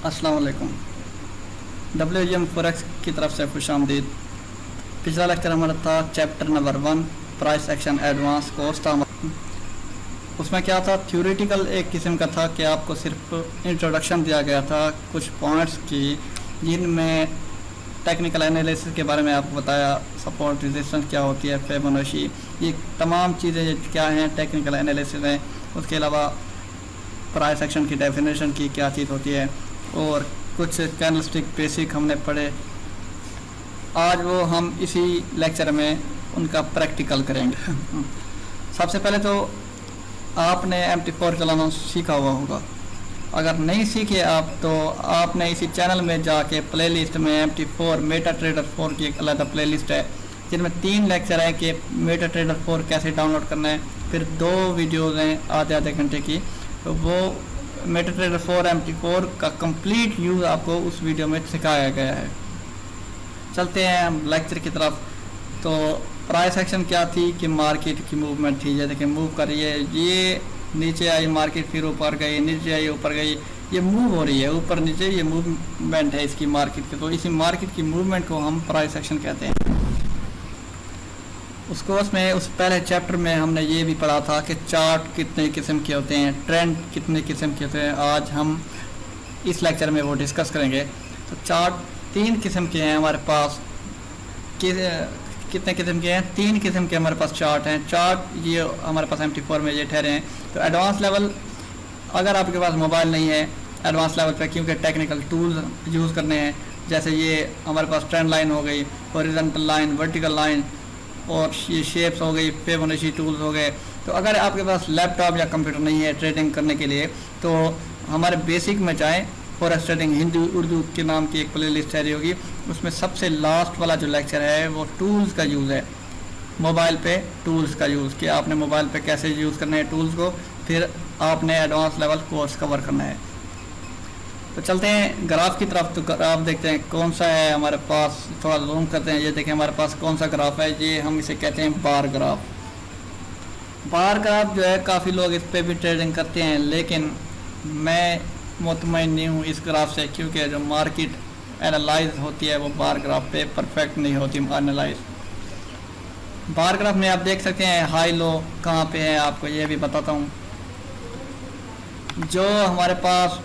अस्सलाम वालेकुम। WGM forex की तरफ से खुशामदीद। पिछला लेक्चर हमारा था chapter number 1 price action advance course था। उसमें क्या था, थ्योरेटिकल एक किस्म का था कि आपको सिर्फ इंट्रोडक्शन दिया गया था कुछ पॉइंट्स की, जिनमें टेक्निकल एनालिसिस के बारे में आपको बताया, सपोर्ट रेजिस्टेंस क्या होती है, फिबोनाची, ये तमाम चीज़ें क्या हैं टेक्निकल एनालिसिस में। उसके अलावा प्राइस एक्शन की डेफिनेशन की क्या चीज़ होती है और कुछ कैंडलस्टिक बेसिक हमने पढ़े। आज वो हम इसी लेक्चर में उनका प्रैक्टिकल करेंगे। सबसे पहले तो आपने MT4 चलाना सीखा हुआ होगा। अगर नहीं सीखे आप तो आपने इसी चैनल में जाके प्लेलिस्ट में MT4 मेटा ट्रेडर 4 की एक अलग प्लेलिस्ट है, जिनमें 3 लेक्चर है कि मेटा ट्रेडर 4 कैसे डाउनलोड करना है। फिर 2 वीडियोज़ हैं आधे आधे घंटे की, तो वो मेटा ट्रेडर 4 MT4 का कंप्लीट यूज़ आपको उस वीडियो में सिखाया गया है। चलते हैं हम लेक्चर की तरफ। तो प्राइस एक्शन क्या थी कि मार्केट की मूवमेंट थी। जैसे कि मूव कर रही है, ये नीचे आई मार्केट, फिर ऊपर गई, नीचे आई ऊपर गई, ये मूव हो रही है ऊपर नीचे, ये मूवमेंट है इसकी मार्केट की। तो इसी मार्केट की मूवमेंट को हम प्राइस एक्शन कहते हैं। उस कोर्स में उस पहले चैप्टर में हमने ये भी पढ़ा था कि चार्ट कितने किस्म के होते हैं, ट्रेंड कितने किस्म के होते हैं। आज हम इस लेक्चर में वो डिस्कस करेंगे। तो चार्ट 3 किस्म के हैं हमारे पास। कितने किस्म के हैं? 3 किस्म के हमारे पास चार्ट हैं। चार्ट ये हमारे पास MT4 में ये ठहरे हैं। तो एडवांस लेवल, अगर आपके पास मोबाइल नहीं है एडवांस लेवल पे, क्योंकि टेक्निकल टूल्स यूज़ करने हैं, जैसे ये हमारे पास ट्रेंड लाइन हो गई, हॉरिजॉन्टल लाइन, वर्टिकल लाइन, और ये शेप्स हो गई, फिबोनाची टूल्स हो गए। तो अगर आपके पास लैपटॉप या कंप्यूटर नहीं है ट्रेडिंग करने के लिए, तो हमारे बेसिक में जाएँ। फॉरेक्स ट्रेडिंग हिंदी उर्दू के नाम की एक प्ले लिस्ट है होगी, उसमें सबसे लास्ट वाला जो लेक्चर है वो टूल्स का यूज़ है। मोबाइल पे टूल्स का यूज़, कि आपने मोबाइल पे कैसे यूज़ करना है टूल्स को, फिर आपने एडवांस लेवल कोर्स कवर करना है। तो चलते हैं ग्राफ की तरफ। तो ग्राफ देखते हैं कौन सा है हमारे पास, थोड़ा जूम करते हैं। ये देखें हमारे पास कौन सा ग्राफ है, ये हम इसे कहते हैं बार ग्राफ। बार ग्राफ जो है काफ़ी लोग इस पर भी ट्रेडिंग करते हैं, लेकिन मैं मुतमईन नहीं हूँ इस ग्राफ से, क्योंकि जो मार्केट एनालाइज होती है वो बार ग्राफ पे परफेक्ट नहीं होती एनालाइज। बार ग्राफ में आप देख सकते हैं हाई लो कहाँ पे है, आपको ये भी बताता हूँ। जो हमारे पास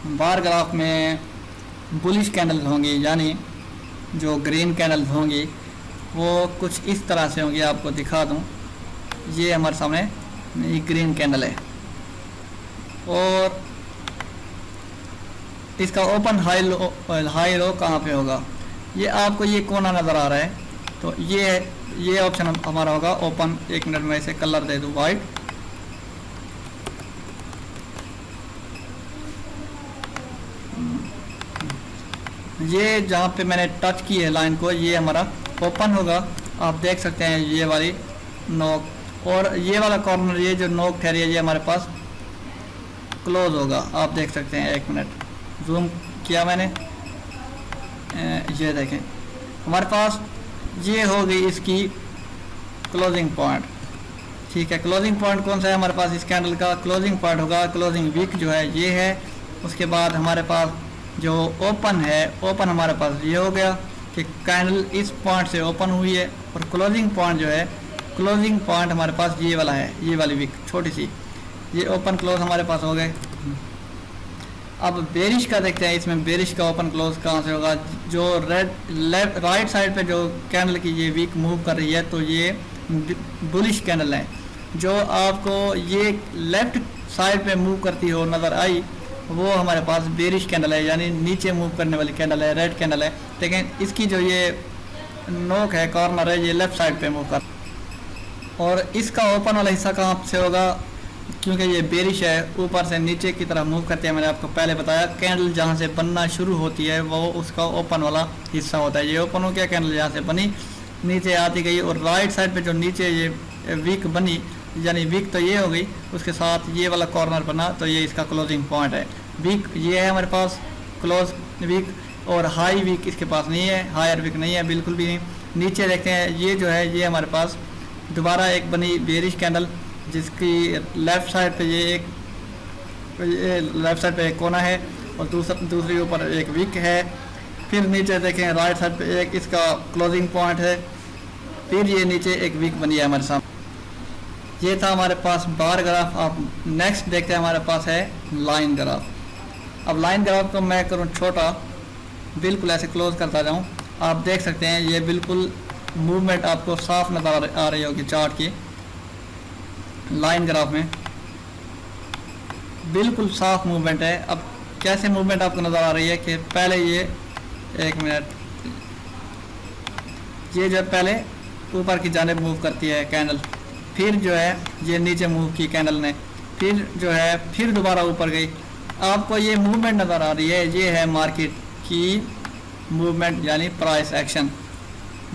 बार ग्राफ में बुलिश कैंडल्स होंगी, यानी जो ग्रीन कैंडल्स होंगी वो कुछ इस तरह से होंगी। आपको दिखा दूँ, ये हमारे सामने ये ग्रीन कैंडल है, और इसका ओपन हाई लो कहाँ पे होगा, ये आपको ये कोना नज़र आ रहा है। तो ये ऑप्शन हमारा होगा ओपन। 1 मिनट में इसे कलर दे दूँ वाइट। ये जहाँ पे मैंने टच की है लाइन को, ये हमारा ओपन होगा। आप देख सकते हैं ये वाली नोक, और ये वाला कॉर्नर, ये जो नोक ठहरी है, ये हमारे पास क्लोज होगा। आप देख सकते हैं, 1 मिनट जूम किया मैंने, ये देखें हमारे पास ये हो गई इसकी क्लोजिंग पॉइंट। ठीक है, क्लोजिंग पॉइंट कौन सा है हमारे पास? इस कैंडल का क्लोजिंग पॉइंट होगा, क्लोजिंग वीक जो है ये है। उसके बाद हमारे पास जो ओपन है, ओपन हमारे पास ये हो गया कि कैंडल इस पॉइंट से ओपन हुई है, और क्लोजिंग पॉइंट जो है, क्लोजिंग पॉइंट हमारे पास ये वाला है, ये वाली वीक छोटी सी, ये ओपन क्लोज हमारे पास हो गए। अब बेरिश का देखते हैं, इसमें बेरिश का ओपन क्लोज कहाँ से होगा? जो राइट साइड पे जो कैंडल की ये वीक मूव कर रही है, तो ये बुलिश कैंडल है। जो आपको ये लेफ्ट साइड पे मूव करती हो नज़र आई, वो हमारे पास बेरिश कैंडल है, यानी नीचे मूव करने वाली कैंडल है, रेड कैंडल है। लेकिन इसकी जो ये नोक है, कॉर्नर है, ये लेफ्ट साइड पे मूव कर, और इसका ओपन वाला हिस्सा कहाँ से होगा? क्योंकि ये बेरिश है, ऊपर से नीचे की तरफ मूव करते हैं। मैंने आपको पहले बताया, कैंडल जहाँ से बनना शुरू होती है वो उसका ओपन वाला हिस्सा होता है। ये ओपन हो गया, कैंडल जहाँ से बनी नीचे आती गई, और राइट साइड पे जो नीचे ये वीक बनी, यानी वीक तो ये हो गई, उसके साथ ये वाला कॉर्नर बना, तो ये इसका क्लोजिंग पॉइंट है। वीक ये है हमारे पास क्लोज वीक, और हाई वीक इसके पास नहीं है, हायर वीक नहीं है बिल्कुल भी नहीं। नीचे देखते हैं, ये जो है ये हमारे पास दोबारा एक बनी बेरिश कैंडल, जिसकी लेफ़्ट साइड पे ये लेफ़्ट साइड पे एक कोना है, और दूसरी ऊपर एक विक है। फिर नीचे देखें राइट साइड पे एक इसका क्लोजिंग पॉइंट है। फिर ये नीचे एक विक बनी है हमारे सामने। ये था हमारे पास बार ग्राफ। अब नेक्स्ट देखते हैं हमारे पास है लाइन ग्राफ। अब लाइन ग्राफ को मैं करूँ छोटा, बिल्कुल ऐसे क्लोज करता जाऊँ। आप देख सकते हैं ये बिल्कुल मूवमेंट आपको साफ नज़र आ रही होगी चार्ट की। लाइन ग्राफ में बिल्कुल साफ मूवमेंट है। अब कैसे मूवमेंट आपको नज़र आ रही है कि पहले ये एक मिनट, ये जो पहले ऊपर की जानिब मूव करती है कैंडल, फिर जो है ये नीचे मूव की कैंडल ने, फिर जो है फिर दोबारा ऊपर गई। आपको ये मूवमेंट नज़र आ रही है, ये है मार्केट की मूवमेंट यानी प्राइस एक्शन।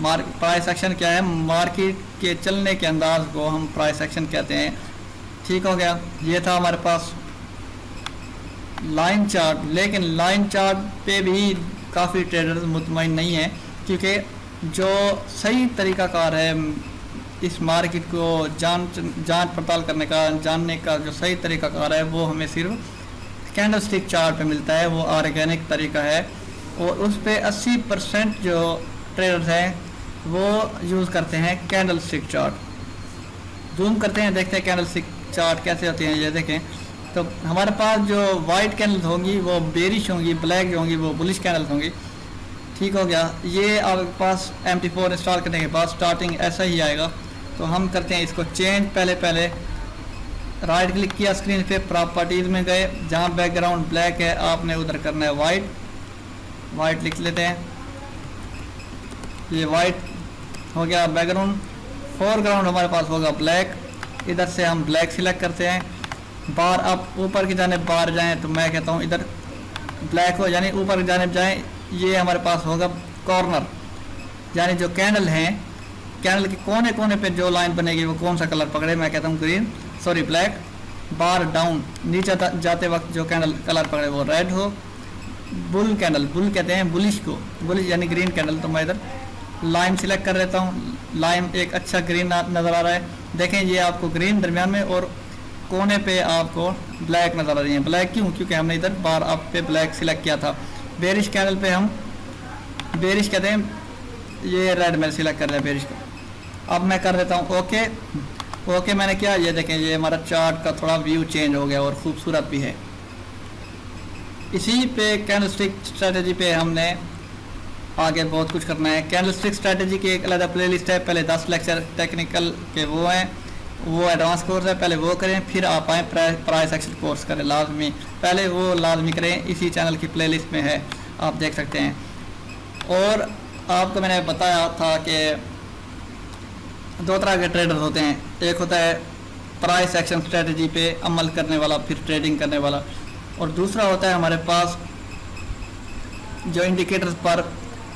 प्राइस एक्शन क्या है? मार्केट के चलने के अंदाज को हम प्राइस एक्शन कहते हैं। ठीक हो गया। ये था हमारे पास लाइन चार्ट। लेकिन लाइन चार्ट पे भी काफ़ी ट्रेडर्स मुतमईन नहीं है, क्योंकि जो सही तरीक़ाकार है इस मार्केट को जांच पड़ताल करने का, जानने का जो सही तरीक़ाकार है वो हमें सिर्फ कैंडलस्टिक चार्ट पे मिलता है। वो ऑर्गेनिक तरीका है और उस पे 80% जो ट्रेडर्स हैं वो यूज़ करते हैं कैंडलस्टिक चार्ट। जूम करते हैं, देखते हैं कैंडलस्टिक चार्ट कैसे होती हैं। ये देखें तो हमारे पास जो वाइट कैंडल्स होंगी वो बेरिश होंगी, ब्लैक जो होंगी वो बुलिश कैंडल्स होंगी। ठीक हो गया। ये आपके पास MT4 इंस्टॉल करने के बाद स्टार्टिंग ऐसा ही आएगा। तो हम करते हैं इसको चेंज। पहले राइट क्लिक किया स्क्रीन पे, प्रॉपर्टीज़ में गए, जहाँ बैकग्राउंड ब्लैक है आपने उधर करना है वाइट लिख लेते हैं। ये वाइट हो गया बैकग्राउंड। फोरग्राउंड हमारे पास होगा ब्लैक, इधर से हम ब्लैक सिलेक्ट करते हैं। बार आप ऊपर की जानिब बार जाएं तो मैं कहता हूँ इधर ब्लैक हो, यानी ऊपर की जानिब जाएं। ये हमारे पास होगा कॉर्नर, यानी जो कैंडल हैं, कैंडल के कोने कोने पे जो लाइन बनेगी वो कौन सा कलर पकड़े, मैं कहता हूँ ब्लैक। बार डाउन नीचे जाते वक्त जो कैंडल कलर पकड़े वो रेड हो। बुल कैंडल, बुल कहते हैं बुलिश को, बुलिश यानी ग्रीन कैंडल। तो मैं इधर लाइन सिलेक्ट कर लेता हूँ। लाइन एक अच्छा ग्रीन नज़र आ रहा है। देखें ये आपको ग्रीन दरमियान में और कोने पे आपको ब्लैक नज़र आ रही है। ब्लैक क्यों? क्योंकि हमने इधर बार अप पे ब्लैक सिलेक्ट किया था। बेरिश कैंडल पे हम बेरिश कहते हैं, ये रेड में सिलेक्ट कर रहे हैं बेरिश को। अब मैं कर देता हूँ ओके मैंने किया। ये देखें ये हमारा चार्ट का थोड़ा व्यू चेंज हो गया और ख़ूबसूरत भी है। इसी पे कैंडलस्टिक स्ट्रेटजी पे हमने आगे बहुत कुछ करना है। कैंडलस्टिक स्ट्रेटजी की एक अलग प्लेलिस्ट है। पहले 10 लेक्चर टेक्निकल के वो हैं, वो एडवांस कोर्स है, पहले वो करें, फिर आप आएँ प्राइस एक्शन कोर्स करें। लाजमी पहले वो लाजमी करें, इसी चैनल की प्लेलिस्ट में है, आप देख सकते हैं। और आपको मैंने बताया था कि 2 तरह के ट्रेडर होते हैं। एक होता है प्राइस एक्शन स्ट्रेटजी पे अमल करने वाला, फिर ट्रेडिंग करने वाला, और दूसरा होता है हमारे पास जो इंडिकेटर्स पर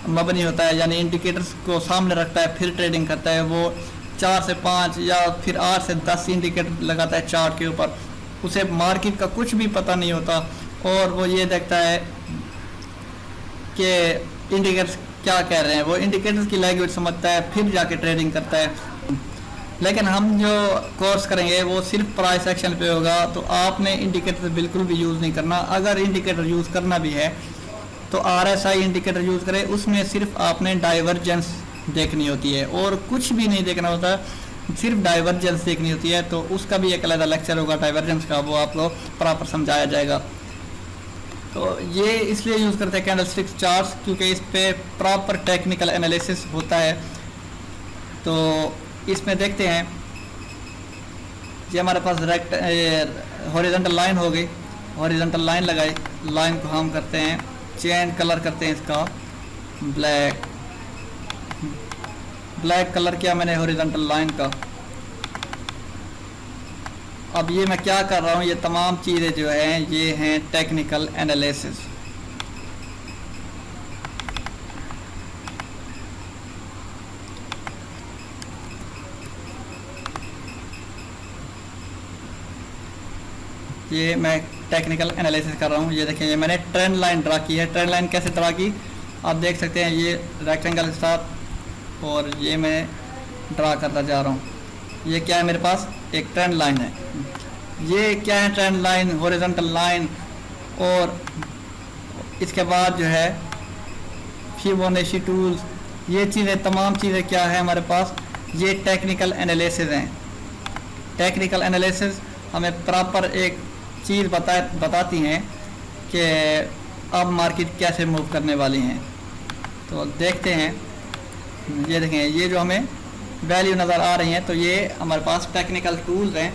मबनी होता है, यानी इंडिकेटर्स को सामने रखता है फिर ट्रेडिंग करता है। वो 4 से 5 या फिर 8 से 10 इंडिकेटर लगाता है चार्ट के ऊपर। उसे मार्केट का कुछ भी पता नहीं होता और वो ये देखता है कि इंडिकेटर्स क्या कह रहे हैं, वो इंडिकेटर्स की लैंग्वेज समझता है, फिर जाके ट्रेडिंग करता है। लेकिन हम जो कोर्स करेंगे वो सिर्फ प्राइस एक्शन पे होगा, तो आपने इंडिकेटर बिल्कुल भी यूज़ नहीं करना। अगर इंडिकेटर यूज़ करना भी है तो RSI इंडिकेटर यूज़ करें, उसमें सिर्फ आपने डाइवर्जेंस देखनी होती है और कुछ भी नहीं देखना होता, सिर्फ डाइवर्जेंस देखनी होती है। तो उसका भी एक अलग लेक्चर होगा डाइवर्जेंस का, वो आपको प्रॉपर समझाया जाएगा। तो ये इसलिए यूज़ करते हैं कैंडलस्टिक चार्ट्स, क्योंकि इस पे प्रॉपर टेक्निकल एनालिसिस होता है। तो इसमें देखते हैं, ये हमारे पास हॉरिजॉन्टल लाइन हो गई, हॉरिजॉन्टल लाइन लगाई। लाइन को हम करते हैं चेंज, कलर करते हैं इसका ब्लैक कलर किया मैंने हॉरिजॉन्टल लाइन का। अब ये मैं क्या कर रहा हूँ, ये तमाम चीज़ें जो हैं ये हैं टेक्निकल एनालिसिस। ये मैं टेक्निकल एनालिसिस कर रहा हूँ। ये देखें, ये मैंने ट्रेंड लाइन ड्रा की है। ट्रेंड लाइन कैसे ड्रा की आप देख सकते हैं, ये रेक्टेंगल के साथ, और ये मैं ड्रा करता जा रहा हूँ। ये क्या है, मेरे पास एक ट्रेंड लाइन है। ये क्या है, ट्रेंड लाइन, हॉरिजॉन्टल लाइन और इसके बाद जो है फिबोनाची टूल्स, ये चीज़ें तमाम चीज़ें क्या है हमारे पास, ये टेक्निकल एनालिसिस हैं। टेक्निकल एनालिसिस हमें प्रॉपर एक चीज़ बताती हैं कि अब मार्केट कैसे मूव करने वाली हैं। तो देखते हैं, ये देखें, ये जो हमें वैल्यू नज़र आ रही हैं, तो ये हमारे पास टेक्निकल टूल्स हैं,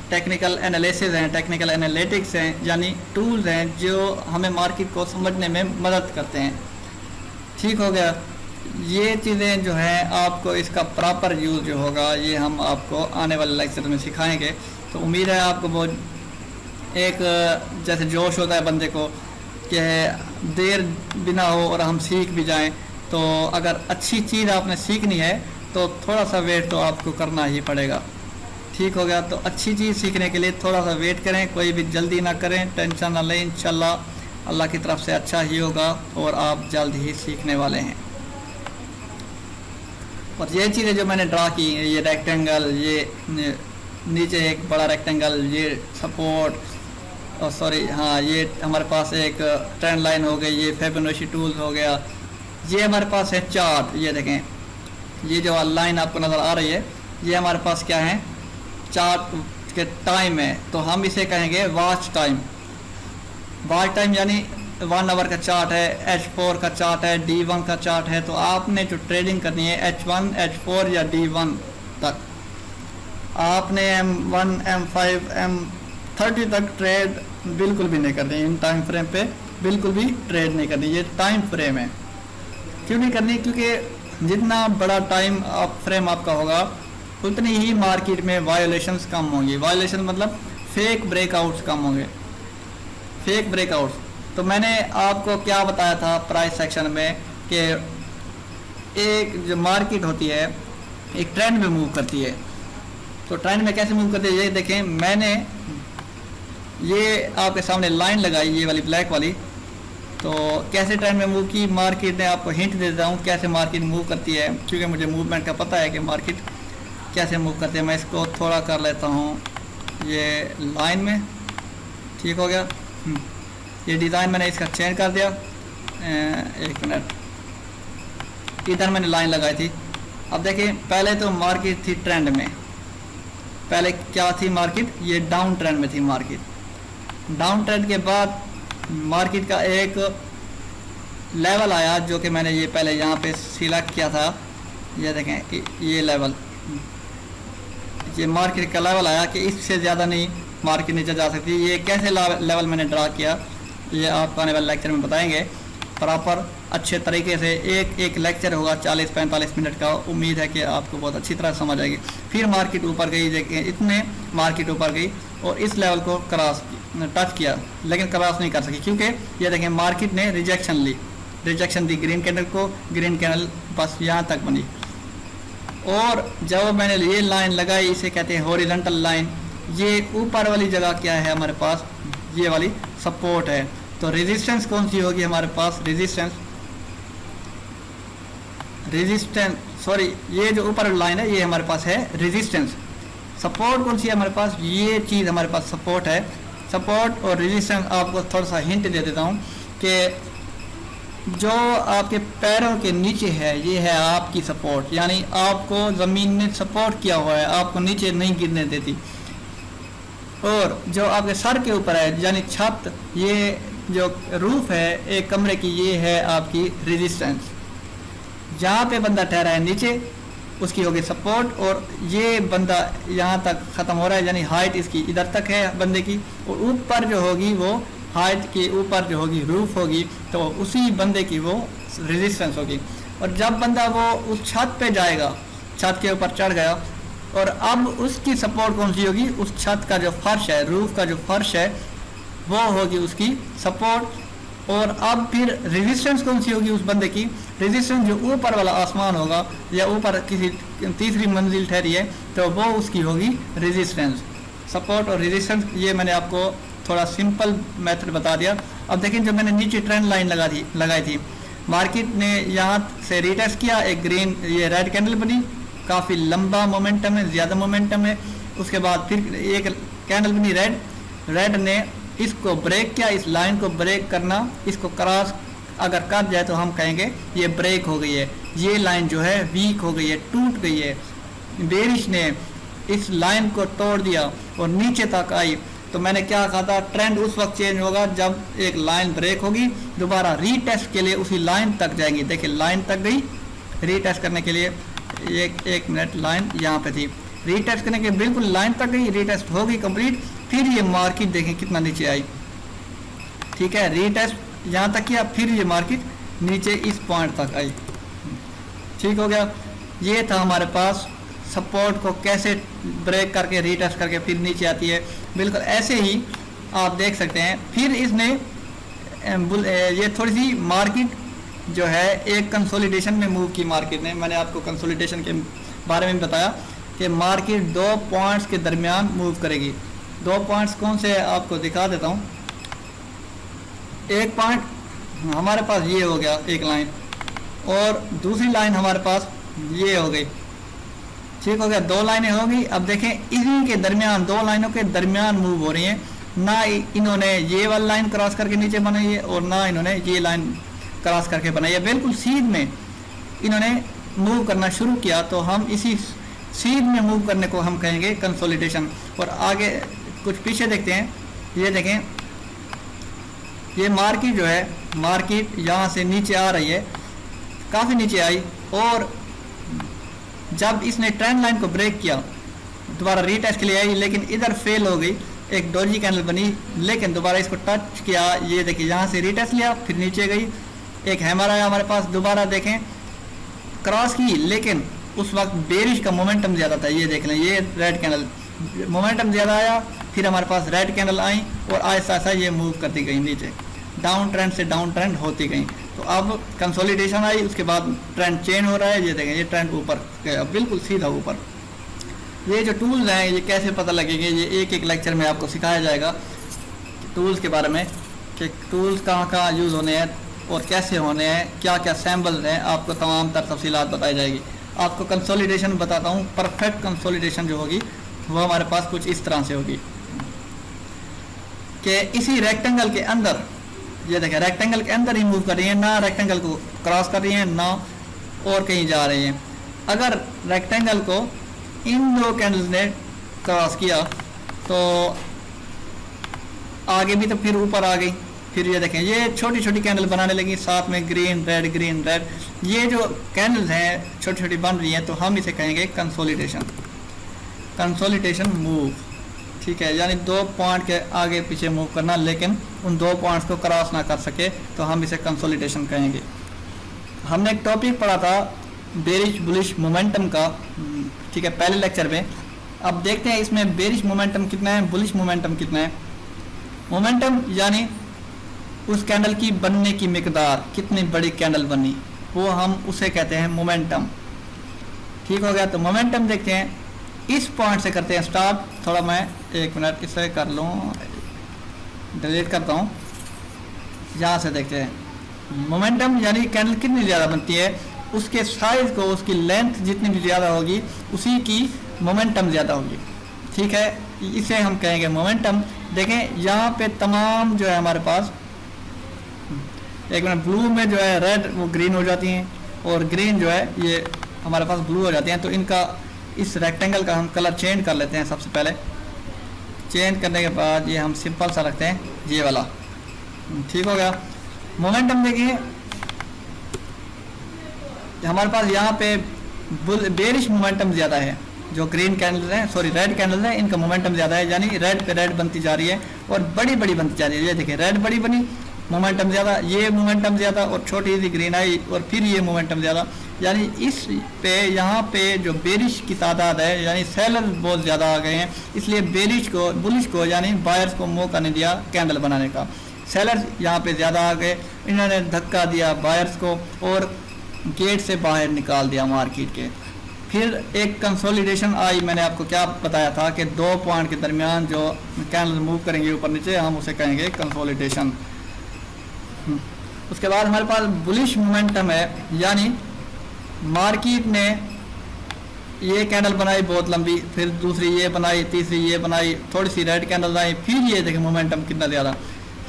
टेक्निकल एनालिसिस हैं, टेक्निकल एनालिटिक्स हैं, यानी टूल्स हैं जो हमें मार्केट को समझने में मदद करते हैं। ठीक हो गया। ये चीज़ें जो हैं आपको इसका प्रॉपर यूज़ जो होगा ये हम आपको आने वाले लेक्चर में सिखाएंगे। तो उम्मीद है आपको बहुत एक जैसे जोश होता है बंदे को कि देर बिना हो और हम सीख भी जाएं। तो अगर अच्छी चीज़ आपने सीखनी है तो थोड़ा सा वेट तो आपको करना ही पड़ेगा। ठीक हो गया। तो अच्छी चीज़ सीखने के लिए थोड़ा सा वेट करें, कोई भी जल्दी ना करें, टेंशन ना लें। इंशाल्लाह अल्लाह की तरफ से अच्छा ही होगा और आप जल्द ही सीखने वाले हैं। और ये चीज़ें जो मैंने ड्रा की, ये रेक्टेंगल, ये नीचे एक बड़ा रेक्टेंगल, ये सपोर्ट, और सॉरी हाँ, ये हमारे पास एक ट्रेंड लाइन हो गई, ये फिबोनाची टूल्स हो गया, ये हमारे पास है चार्ट। ये देखें, ये जो लाइन आपको नज़र आ रही है ये हमारे पास क्या है, चार्ट के टाइम है। तो हम इसे कहेंगे वॉच टाइम। वॉच टाइम यानी 1 आवर का चार्ट है, H4 का चार्ट है, D1 का चार्ट है। तो आपने जो ट्रेडिंग करनी है H1, H4 या D1 तक, आपने M1, M5, M30 तक ट्रेड बिल्कुल भी नहीं करनी, इन टाइम फ्रेम पे बिल्कुल भी ट्रेड नहीं करनी। ये टाइम फ्रेम है। क्यों नहीं करनी? क्योंकि जितना बड़ा टाइम फ्रेम आपका होगा उतनी ही मार्केट में वायोलेशंस कम होंगी। वायोलेशन मतलब फेक ब्रेकआउट्स कम होंगे, फेक ब्रेकआउट्स। तो मैंने आपको क्या बताया था प्राइस सेक्शन में कि एक जो मार्केट होती है एक ट्रेंड में मूव करती है। तो ट्रेंड में कैसे मूव करती है ये देखें, मैंने ये आपके सामने लाइन लगाई, ये वाली ब्लैक वाली। तो कैसे ट्रेंड में मूव की मार्केट ने, आपको हिंट दे देता हूँ कैसे मार्केट मूव करती है, क्योंकि मुझे मूवमेंट का पता है कि मार्केट कैसे मूव करते हैं। मैं इसको थोड़ा कर लेता हूँ ये लाइन में। ठीक हो गया। ये डिज़ाइन मैंने इसका चेंज कर दिया। एक मिनट, इधर मैंने लाइन लगाई थी। अब देखिए, पहले तो मार्केट थी ट्रेंड में, पहले क्या थी मार्केट, ये डाउन ट्रेंड में थी मार्केट। डाउन ट्रेंड के बाद मार्केट का एक लेवल आया जो कि मैंने ये पहले यहाँ पे सिलेक्ट किया था। ये देखें, ये लेवल, ये मार्केट का लेवल आया कि इससे ज़्यादा नहीं मार्केट नीचे जा सकती। ये कैसे लेवल मैंने ड्रा किया ये आपको आने वाले लेक्चर में बताएंगे प्रॉपर अच्छे तरीके से। एक लेक्चर होगा 40-45 मिनट का। उम्मीद है कि आपको बहुत अच्छी तरह समझ आएगी। फिर मार्केट ऊपर गई, देखिए इतने मार्केट ऊपर गई और इस लेवल को क्रॉस टच किया, लेकिन क्रॉस नहीं कर सकी क्योंकि ये देखें मार्केट ने रिजेक्शन ली, रिजेक्शन दी ग्रीन कैंडल को। ग्रीन कैंडल बस यहाँ तक बनी और जब मैंने ये लाइन लगाई, इसे कहते हैं हॉरिजॉन्टल लाइन। ये ऊपर वाली जगह क्या है हमारे पास, ये वाली सपोर्ट है। तो रेजिस्टेंस कौन सी होगी हमारे पास, रेजिस्टेंस सॉरी, ये जो ऊपर लाइन है ये हमारे पास है रेजिस्टेंस। सपोर्ट कौन सी है हमारे पास, ये चीज़ हमारे पास सपोर्ट है। सपोर्ट और रेजिस्टेंस आपको थोड़ा सा हिंट दे देता हूँ कि जो आपके पैरों के नीचे है ये है आपकी सपोर्ट, यानी आपको ज़मीन ने सपोर्ट किया हुआ है, आपको नीचे नहीं गिरने देती। और जो आपके सर के ऊपर है यानी छत, ये जो रूफ है एक कमरे की, ये है आपकी रेजिस्टेंस। जहाँ पे बंदा ठहरा है नीचे उसकी होगी सपोर्ट, और ये बंदा यहाँ तक ख़त्म हो रहा है यानी हाइट इसकी इधर तक है बंदे की, और ऊपर जो होगी वो हाइट के ऊपर जो होगी रूफ होगी, तो उसी बंदे की वो रेजिस्टेंस होगी। और जब बंदा वो उस छत पे जाएगा, छत के ऊपर चढ़ गया, और अब उसकी सपोर्ट कौन सी होगी, उस छत का जो फर्श है, रूफ का जो फर्श है वो होगी उसकी सपोर्ट। और अब फिर रेजिस्टेंस कौन सी होगी उस बंदे की, रेजिस्टेंस जो ऊपर वाला आसमान होगा या ऊपर किसी तीसरी मंजिल ठहरी है तो वो उसकी होगी रेजिस्टेंस। सपोर्ट और रेजिस्टेंस ये मैंने आपको थोड़ा सिंपल मेथड बता दिया। अब देखिए, जो मैंने नीचे ट्रेंड लाइन लगाई थी, मार्केट ने यहाँ से रिटेस्ट किया, एक ग्रीन ये रेड कैंडल बनी, काफ़ी लंबा मोमेंटम है, ज़्यादा मोमेंटम है। उसके बाद फिर एक कैंडल बनी रेड ने इसको ब्रेक किया, इस लाइन को ब्रेक करना, इसको क्रॉस अगर कर जाए तो हम कहेंगे ये ब्रेक हो गई है, ये लाइन जो है वीक हो गई है, टूट गई है। बेरिश ने इस लाइन को तोड़ दिया और नीचे तक आई, तो मैंने क्या कहा था, ट्रेंड उस वक्त चेंज होगा जब एक लाइन ब्रेक होगी, दोबारा रीटेस्ट के लिए उसी लाइन तक जाएंगी। देखिए लाइन तक गई, रीटेस्ट करने के लिए एक मिनट, लाइन यहाँ पे थी, रीटेस्ट करने के बिल्कुल लाइन तक गई, रीटेस्ट हो गई कंप्लीट। फिर ये मार्केट देखें कितना नीचे आई, ठीक है, रीटेस्ट यहाँ तक किया, फिर ये मार्केट नीचे इस पॉइंट तक आई, ठीक हो गया। ये था हमारे पास सपोर्ट को कैसे ब्रेक करके रीटेस्ट करके फिर नीचे आती है, बिल्कुल ऐसे ही आप देख सकते हैं। फिर इसने ये थोड़ी सी मार्केट जो है एक कंसोलिडेशन में मूव की मार्केट ने। मैंने आपको कंसोलिडेशन के बारे में बताया कि मार्केट 2 पॉइंट्स के दरमियान मूव करेगी। 2 पॉइंट्स कौन से आपको दिखा देता हूँ। एक पॉइंट हमारे पास ये हो गया एक लाइन, और दूसरी लाइन हमारे पास ये हो गई, ठीक हो गया, 2 लाइनें हो गई। अब देखें इन्हीं के दरमियान, 2 लाइनों के दरमियान मूव हो रही हैं, ना इन्होंने ये वाली लाइन क्रॉस करके नीचे बनाई है और ना इन्होंने ये लाइन क्रॉस करके बनाई है, बिल्कुल सीध में इन्होंने मूव करना शुरू किया। तो हम इसी सीध में मूव करने को हम कहेंगे कंसोलिडेशन। और आगे कुछ पीछे देखते हैं, ये देखें ये मार्केट जो है, मार्केट यहाँ से नीचे आ रही है, काफ़ी नीचे आई, और जब इसने ट्रेंड लाइन को ब्रेक किया दोबारा रीटेस्ट के लिए आई, लेकिन इधर फेल हो गई, एक डोजी कैंडल बनी, लेकिन दोबारा इसको टच किया, ये देखिए यहाँ से रीटेस्ट लिया, फिर नीचे गई, एक हैमर आया हमारे पास, दोबारा देखें क्रॉस की, लेकिन उस वक्त बेरिश का मोमेंटम ज़्यादा था। ये देख लें, ये रेड कैंडल मोमेंटम ज़्यादा आया, फिर हमारे पास रेड कैंडल आई और आहिस्ता आहिस्ता ये मूव करती गई नीचे, डाउन ट्रेंड से डाउन ट्रेंड होती गई। तो अब कंसोलिडेशन आई, उसके बाद ट्रेंड चेंज हो रहा है, ये देखें ये ट्रेंड ऊपर गया, बिल्कुल सीधा ऊपर। ये जो टूल्स हैं ये कैसे पता लगेंगे, ये एक एक लेक्चर में आपको सिखाया जाएगा टूल्स के बारे में, कि टूल्स कहाँ कहाँ यूज़ होने हैं और कैसे होने हैं, क्या क्या सैम्पल्स हैं, आपको तमाम तर तफसीलात बताई जाएगी। आपको कंसोलिडेशन बताता हूँ, परफेक्ट कंसोलिडेशन जो होगी वो हमारे पास कुछ इस तरह से होगी कि इसी रेक्टेंगल के अंदर, ये देखें रेक्टेंगल के अंदर ही मूव कर रही है, ना रेक्टेंगल को क्रॉस कर रही है ना और कहीं जा रही है। अगर रेक्टेंगल को इन 2 कैंडल्स ने क्रॉस किया तो आगे भी, तो फिर ऊपर आ गई, फिर ये देखें ये छोटी छोटी कैंडल बनाने लगी, साथ में ग्रीन रेड ग्रीन रेड, ये जो कैंडल्स हैं छोटी छोटी बन रही हैं, तो हम इसे कहेंगे कंसोलिडेशन, कंसोलिडेशन मूव, ठीक है, यानी 2 पॉइंट के आगे पीछे मूव करना, लेकिन उन 2 पॉइंट्स को क्रॉस ना कर सके, तो हम इसे कंसोलिडेशन कहेंगे। हमने एक टॉपिक पढ़ा था बेरिश बुलिश मोमेंटम का, ठीक है, पहले लेक्चर में। अब देखते हैं इसमें बेरिश मोमेंटम कितना है, बुलिश मोमेंटम कितना है। मोमेंटम यानी उस कैंडल की बनने की मिकदार, कितनी बड़ी कैंडल बनी, वो हम उसे कहते हैं मोमेंटम, ठीक हो गया। तो मोमेंटम देखते हैं, इस पॉइंट से करते हैं स्टार्ट। थोड़ा मैं 1 मिनट इसे कर लूँ, डिलीट करता हूँ, यहाँ से देखते हैं मोमेंटम यानी कैंडल कितनी ज़्यादा बनती है, उसके साइज को, उसकी लेंथ जितनी भी ज़्यादा होगी उसी की मोमेंटम ज़्यादा होगी, ठीक है, इसे हम कहेंगे मोमेंटम। देखें यहाँ पे तमाम जो है हमारे पास, एक मिनट, ब्लू में जो है रेड वो ग्रीन हो जाती हैं, और ग्रीन जो है ये हमारे पास ब्लू हो जाती हैं। तो इनका, इस रेक्टेंगल का हम कलर चेंज कर लेते हैं। सबसे पहले चेंज करने के बाद ये हम सिंपल सा रखते हैं, ये वाला, ठीक हो गया। मोमेंटम देखिए हमारे पास यहाँ पे बेरिश मोमेंटम ज़्यादा है, जो ग्रीन कैंडल है, सॉरी रेड कैंडल है, इनका मोमेंटम ज़्यादा है, यानी रेड पे रेड बनती जा रही है और बड़ी बड़ी बनती जा रही है। ये देखिए रेड बड़ी बनी, मोमेंटम ज़्यादा, ये मोमेंटम ज़्यादा और छोटी सी ग्रीन आई और फिर ये मोमेंटम ज़्यादा, यानी इस पे यहाँ पे जो बेरिश की तादाद है, यानी सेलर बहुत ज़्यादा आ गए हैं, इसलिए बेरिश को, बुलिश को यानी बायर्स को मौका नहीं दिया कैंडल बनाने का। सेलर्स यहाँ पे ज़्यादा आ गए, इन्होंने धक्का दिया बायर्स को और गेट से बाहर निकाल दिया मार्केट के। फिर एक कंसोलिडेशन आई, मैंने आपको क्या बताया था कि 2 पॉइंट के दरमियान जो कैंडल मूव करेंगे ऊपर नीचे, हम उसे कहेंगे कंसोलिडेशन। उसके बाद हमारे पास बुलिश मोमेंटम है, यानी मार्केट ने ये कैंडल बनाई बहुत लंबी, फिर दूसरी ये बनाई, तीसरी ये बनाई, थोड़ी सी रेड कैंडल आई, फिर ये देखें मोमेंटम कितना ज़्यादा।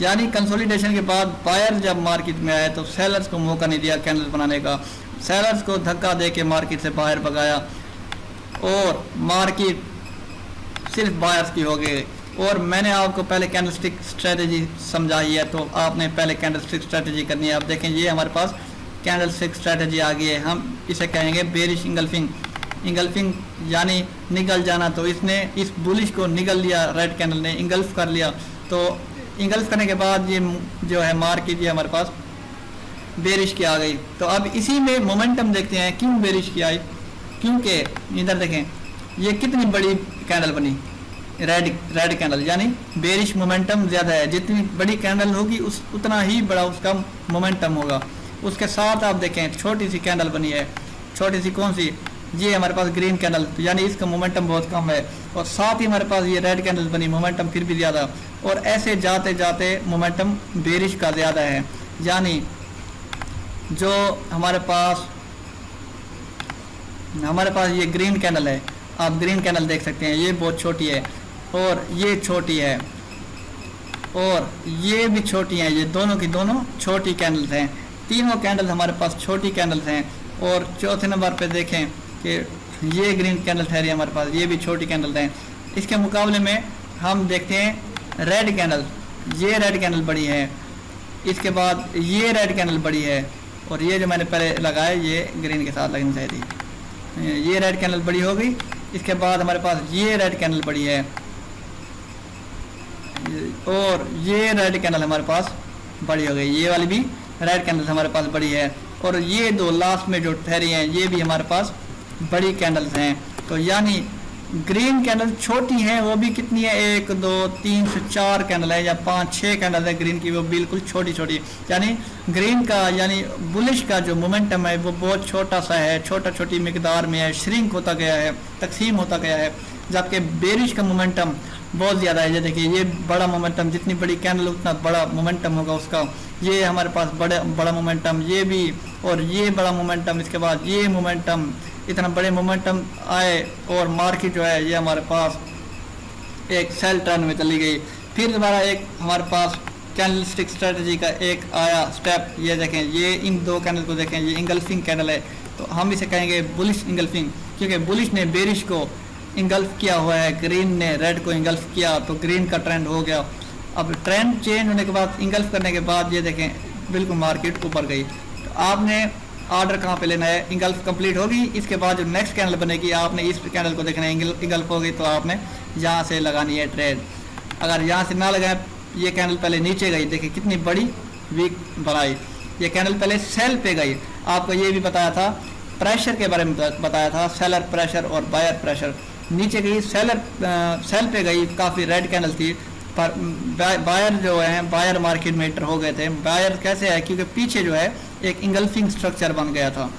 यानी कंसोलिडेशन के बाद बायर जब मार्केट में आए तो सेलर्स को मौका नहीं दिया कैंडल बनाने का, सेलर्स को धक्का दे के मार्केट से बाहर भगाया और मार्केट सिर्फ बायर्स की हो गई। और मैंने आपको पहले कैंडलस्टिक स्ट्रेटजी समझाई है, तो आपने पहले कैंडलस्टिक स्ट्रेटजी करनी है। आप देखें ये हमारे पास कैंडलस्टिक स्ट्रेटजी आ गई है, हम इसे कहेंगे बेरिश इंगल्फिंग। इंगल्फिंग यानी निगल जाना, तो इसने इस बुलिश को निगल लिया, रेड कैंडल ने इंगल्फ कर लिया। तो इंगल्फ करने के बाद ये जो है मार्केट ये हमारे पास बेरिश की आ गई। तो अब इसी में मोमेंटम देखते हैं क्यों बेरिश की आई, क्योंकि इधर देखें ये कितनी बड़ी कैंडल बनी, रेड कैंडल, यानी बेरिश मोमेंटम ज़्यादा है। जितनी बड़ी कैंडल होगी उतना ही बड़ा उसका मोमेंटम होगा। उसके साथ आप देखें छोटी सी कैंडल बनी है, छोटी सी कौन सी, ये हमारे पास ग्रीन कैंडल, तो यानी इसका मोमेंटम बहुत कम है। और साथ ही हमारे पास ये रेड कैंडल बनी, मोमेंटम फिर भी ज़्यादा। और ऐसे जाते जाते मोमेंटम बेरिश का ज़्यादा है। यानी जो हमारे पास ये ग्रीन कैंडल है, आप ग्रीन कैंडल देख सकते हैं, ये बहुत छोटी है और ये छोटी है और ये भी छोटी हैं। ये दोनों की दोनों छोटी कैंडल्स हैं, तीनों कैंडल्स हमारे पास छोटी कैंडल्स हैं। और चौथे नंबर पे देखें कि ये ग्रीन कैंडल ठहरी हमारे पास, ये भी छोटी कैंडल हैं। इसके मुकाबले में हम देखते हैं रेड कैंडल, ये रेड कैंडल बड़ी है, इसके बाद ये रेड कैंडल बड़ी है और ये जो मैंने पहले लगाया ये ग्रीन के साथ लगनी चाहिए थी। ये रेड कैंडल बड़ी हो गई, इसके बाद हमारे पास ये रेड कैंडल बड़ी है और ये रेड कैंडल हमारे पास बड़ी हो गई, ये वाली भी रेड कैंडल हमारे पास बड़ी है। और ये दो लास्ट में जो ठहरी हैं ये भी हमारे पास बड़ी कैंडल्स हैं। तो यानी ग्रीन कैंडल छोटी हैं, वो भी कितनी है, 1 2 3 से 4 कैंडल है या 5 6 कैंडल है ग्रीन की, वो बिल्कुल छोटी छोटी। यानी ग्रीन का यानी बुलिश का जो मोमेंटम है वो बहुत छोटा सा है, छोटी मिकदार में है, श्रिंक होता गया है, तकसीम होता गया है। जबकि बेरिश का मोमेंटम बहुत ज़्यादा है। ये देखिए ये बड़ा मोमेंटम, जितनी बड़ी कैंडल उतना बड़ा मोमेंटम होगा उसका। ये हमारे पास बड़ा मोमेंटम, ये भी, और ये बड़ा मोमेंटम, इसके बाद ये मोमेंटम, इतना बड़े मोमेंटम आए और मार्केट जो है ये हमारे पास एक सेल टर्न में चली गई। फिर दोबारा एक हमारे पास कैंडलस्टिक स्ट्रेटजी का एक आया स्टेप, ये देखें, ये इन दो कैंडल को देखें, ये इंगल्फिंग कैंडल है, तो हम इसे कहेंगे बुलिश इंगल्फिंग, क्योंकि बुलिश ने बेरिश को इंगल्फ किया हुआ है, ग्रीन ने रेड को इंगल्फ किया, तो ग्रीन का ट्रेंड हो गया। अब ट्रेंड चेंज होने के बाद, इंगल्फ करने के बाद ये देखें बिल्कुल मार्केट ऊपर गई। तो आपने ऑर्डर कहाँ पे लेना है, इंगल्फ कंप्लीट होगी, इसके बाद जो नेक्स्ट कैंडल बनेगी आपने इस कैंडल को देखना है, इंगल्फ हो गई तो आपने यहाँ से लगानी है ट्रेड। अगर यहाँ से ना लगाए, ये कैंडल पहले नीचे गई, देखिए कितनी बड़ी वीक बनाई, ये कैंडल पहले सेल पे गई। आपको ये भी बताया था, प्रेशर के बारे में बताया था, सेलर प्रेशर और बायर प्रेशर। नीचे गई, सेल पे गई, काफ़ी रेड कैंडल थी, पर बायर जो है, बायर मार्केट में एंटर हो गए थे। बायर कैसे है, क्योंकि पीछे जो है एक इंगल्फिंग स्ट्रक्चर बन गया था,